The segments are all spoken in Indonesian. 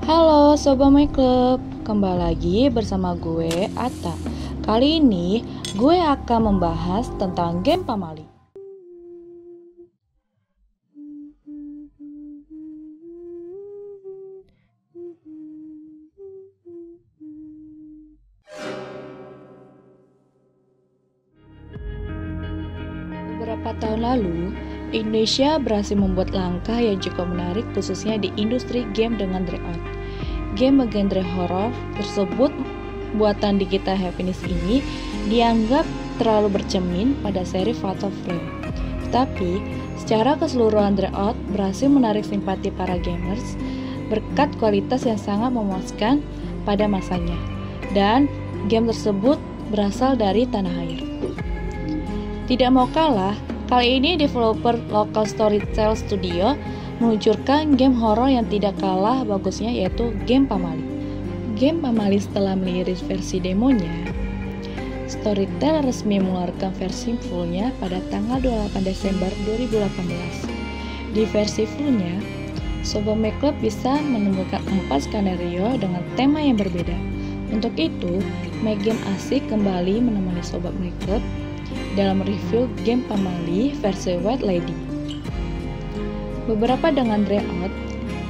Halo Sobat My Club, kembali lagi bersama gue Atta. Kali ini gue akan membahas tentang game pamali. Beberapa tahun lalu, Indonesia berhasil membuat langkah yang cukup menarik khususnya di industri game dengan DreAuth. Game bergenre horor tersebut buatan Digital Happiness ini dianggap terlalu bercermin pada seri Fatal Frame. Tetapi, secara keseluruhan DreAuth berhasil menarik simpati para gamers berkat kualitas yang sangat memuaskan pada masanya. Dan game tersebut berasal dari tanah air. Tidak mau kalah, kali ini developer Local Storytel Studio meluncurkan game horor yang tidak kalah bagusnya, yaitu game pamali. Game pamali setelah meliris versi demonya, Storytel resmi mengeluarkan versi fullnya pada tanggal 28 Desember 2018. Di versi fullnya, Sobat My Club bisa menemukan 4 skenario dengan tema yang berbeda. Untuk itu, My Game asik kembali menemani Sobat My Club dalam review game pamali versi White Lady. Beberapa dengan DreAuth,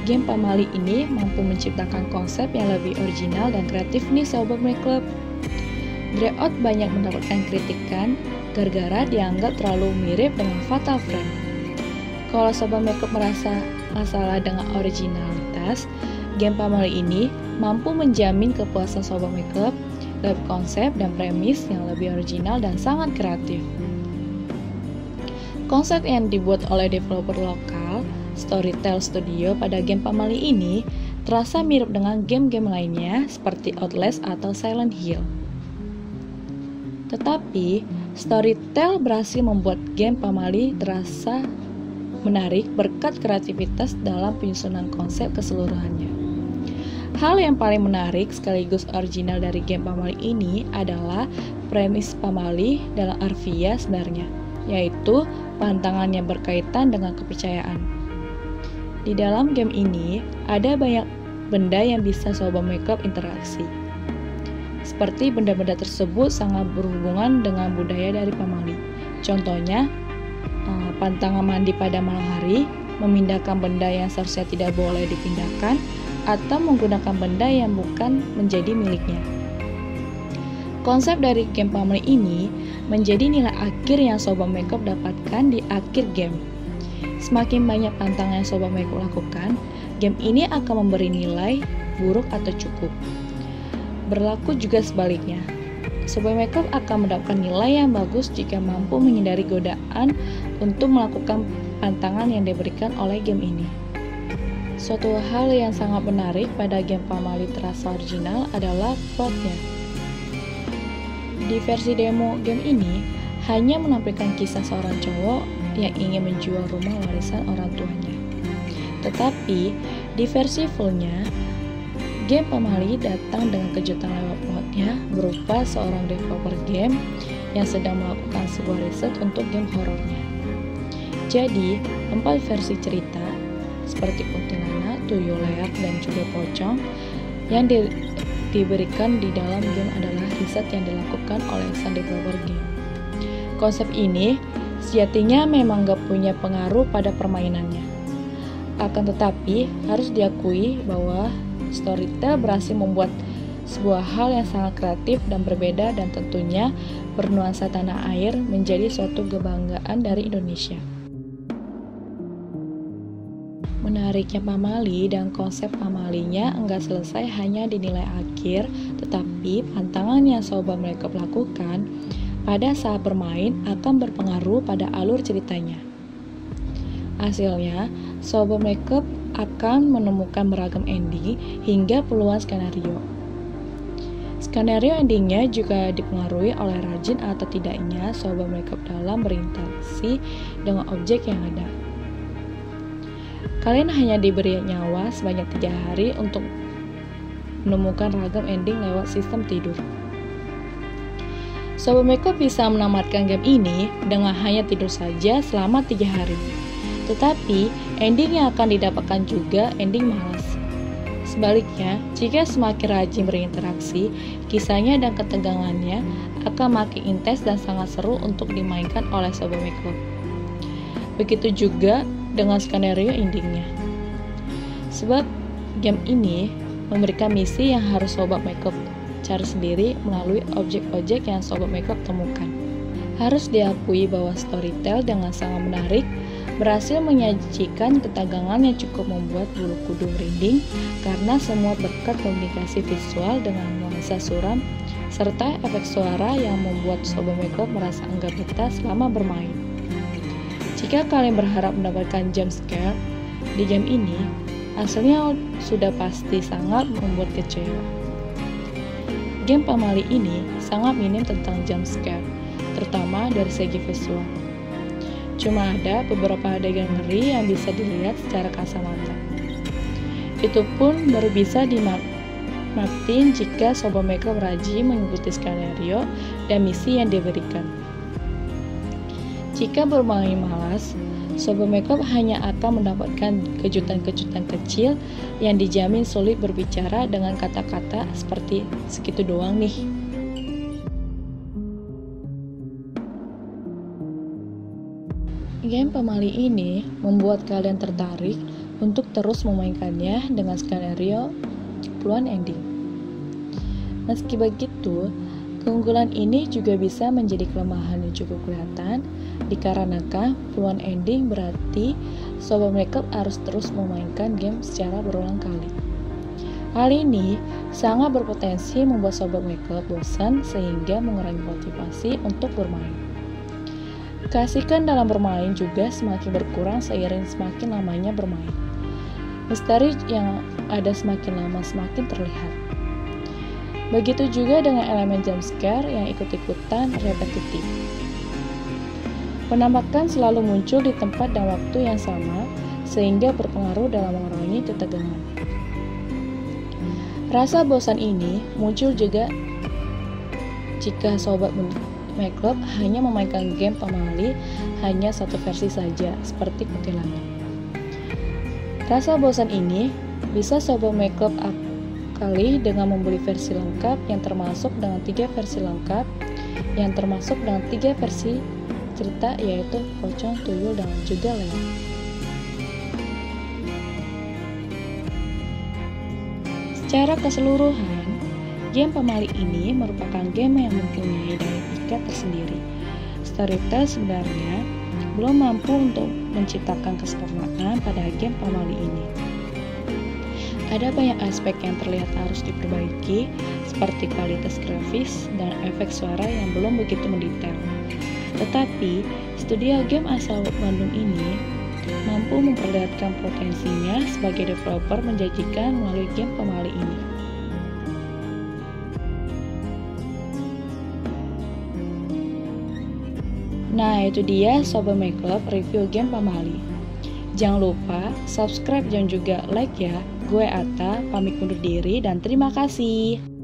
game pamali ini mampu menciptakan konsep yang lebih original dan kreatif nih Sobat My Club. DreAuth banyak mendapatkan kritikan gara-gara dianggap terlalu mirip dengan Fatal Frame. Kalau Sobat My Club merasa masalah dengan originalitas, game pamali ini mampu menjamin kepuasan Sobat My Club lewat konsep dan premis yang lebih original dan sangat kreatif. Konsep yang dibuat oleh developer lokal Storytel Studio pada game pamali ini terasa mirip dengan game-game lainnya seperti Outlast atau Silent Hill. Tetapi, Storytel berhasil membuat game pamali terasa menarik berkat kreativitas dalam penyusunan konsep keseluruhannya. Hal yang paling menarik sekaligus original dari game pamali ini adalah premis pamali dalam Arvia sebenarnya, yaitu pantangan yang berkaitan dengan kepercayaan. Di dalam game ini, ada banyak benda yang bisa Sobat My Club interaksi. Seperti benda-benda tersebut sangat berhubungan dengan budaya dari pamali. Contohnya, pantangan mandi pada malam hari, memindahkan benda yang seharusnya tidak boleh dipindahkan, atau menggunakan benda yang bukan menjadi miliknya. Konsep dari game pamali ini menjadi nilai akhir yang Sobat My Club dapatkan di akhir game. Semakin banyak tantangan yang Sobat My Club lakukan, game ini akan memberi nilai buruk atau cukup. Berlaku juga sebaliknya. Sobat My Club akan mendapatkan nilai yang bagus jika mampu menghindari godaan untuk melakukan pantangan yang diberikan oleh game ini. Suatu hal yang sangat menarik pada game pamali terasa original adalah plotnya. Di versi demo game ini hanya menampilkan kisah seorang cowok yang ingin menjual rumah warisan orang tuanya. Tetapi di versi fullnya, game pamali datang dengan kejutan lewat plotnya berupa seorang developer game yang sedang melakukan sebuah riset untuk game horornya. Jadi, 4 versi cerita seperti kuntilanak, tuyul, leak, dan juga pocong yang diberikan di dalam game adalah riset yang dilakukan oleh sang developer game. Konsep ini sejatinya memang gak punya pengaruh pada permainannya. Akan tetapi, harus diakui bahwa Storytel berhasil membuat sebuah hal yang sangat kreatif dan berbeda dan tentunya bernuansa tanah air menjadi suatu kebanggaan dari Indonesia. Menariknya pamali dan konsep pamalinya enggak selesai hanya di nilai akhir, tetapi pantangan yang Sobat My Club lakukan pada saat bermain akan berpengaruh pada alur ceritanya. Hasilnya, Sobat My Club akan menemukan beragam ending hingga puluhan skenario. Skenario endingnya juga dipengaruhi oleh rajin atau tidaknya Sobat My Club dalam berinteraksi dengan objek yang ada. Kalian hanya diberi nyawa sebanyak 3 hari untuk menemukan ragam ending lewat sistem tidur. Sobat My Club bisa menamatkan game ini dengan hanya tidur saja selama 3 hari. Tetapi, ending yang akan didapatkan juga ending malas. Sebaliknya, jika semakin rajin berinteraksi, kisahnya dan ketegangannya akan makin intens dan sangat seru untuk dimainkan oleh Sobat Makeup. Begitu juga dengan skenario endingnya. Sebab game ini memberikan misi yang harus Sobat Makeup cari sendiri melalui objek-objek yang Sobat Makeup temukan. Harus diakui bahwa Storytel dengan sangat menarik berhasil menyajikan ketegangan yang cukup membuat bulu kuduk merinding karena semua berkat komunikasi visual dengan nuansa suram serta efek suara yang membuat Sobat Makeup merasa enggak betah selama bermain. Jika kalian berharap mendapatkan jump scare di game ini, hasilnya sudah pasti sangat membuat kecewa. Game pamali ini sangat minim tentang jump scare, terutama dari segi visual. Cuma ada beberapa adegan ngeri yang bisa dilihat secara kasat mata. Itu pun baru bisa dinikmatin jika Sobat Makeup rajin mengikuti skenario dan misi yang diberikan. Jika bermain malas, Sobat Makeup hanya akan mendapatkan kejutan-kejutan kecil yang dijamin sulit berbicara dengan kata-kata seperti segitu doang nih. Game pamali ini membuat kalian tertarik untuk terus memainkannya dengan skenario peluang ending. Meski begitu, keunggulan ini juga bisa menjadi kelemahan yang cukup kelihatan dikarenakan peluang ending berarti Sobat Makeup harus terus memainkan game secara berulang kali. Hal ini sangat berpotensi membuat Sobat Makeup bosan sehingga mengurangi motivasi untuk bermain. Keasikan dalam bermain juga semakin berkurang seiring semakin lamanya bermain. Misteri yang ada semakin lama semakin terlihat. Begitu juga dengan elemen jump scare yang ikut-ikutan repetitif. Penampakan selalu muncul di tempat dan waktu yang sama sehingga berpengaruh dalam mengurangi ketegangan. Rasa bosan ini muncul juga jika Sobat Makeup hanya memainkan game pamali hanya satu versi saja, seperti kuntilanak. Rasa bosan ini bisa Sobat Makeup akali dengan membeli versi lengkap yang termasuk dengan 3 versi lengkap yang termasuk dengan 3 versi cerita yaitu pocong, tuyul, dan juga leo. Secara keseluruhan, game pamali ini merupakan game yang mempunyai daya pikat tersendiri. Storytel sebenarnya belum mampu untuk menciptakan kesempurnaan pada game pamali ini. Ada banyak aspek yang terlihat harus diperbaiki, seperti kualitas grafis dan efek suara yang belum begitu mendetail. Tetapi, studio game asal Bandung ini mampu memperlihatkan potensinya sebagai developer menjanjikan melalui game pamali ini. Nah, itu dia Sobat Makeup review game pamali. Jangan lupa subscribe dan juga like ya. Gue Atta, pamit undur diri dan terima kasih.